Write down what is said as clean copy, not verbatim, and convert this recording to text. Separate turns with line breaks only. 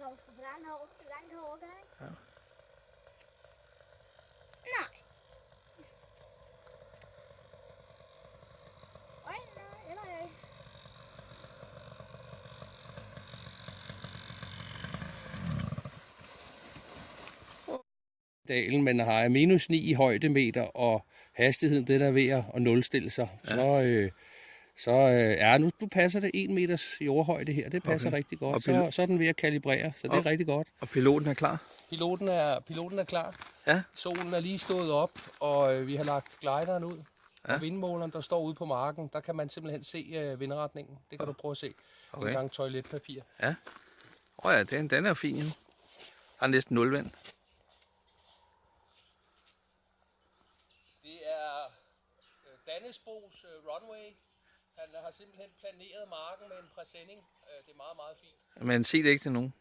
kommer sgu for langt over, ikke?
Ja.
Nej. Nej, eller ej.
Dalen, men har minus 9 i højdemeter, og hastigheden den er ved at nulstille sig.
Ja.
Så nu passer det 1 meters jordhøjde her. Det passer
Okay.
rigtig godt.
Og
Så er den ved at kalibrere, så det er rigtig godt.
Og piloten er klar?
Piloten er klar.
Ja.
Solen er lige stået op, og vi har lagt glideren ud.
Ja.
Og vindmåleren, der står ude på marken, der kan man simpelthen se vindretningen. Det kan du prøve at se.
Okay.
En gang toiletpapir.
Ja. Ja, den er jo fin, jo. Har næsten 0 vind.
Det er Dannelsbos runway. Han har simpelthen planeret marken med en præsending. Det er meget, meget fint.
Men sig det ikke til nogen.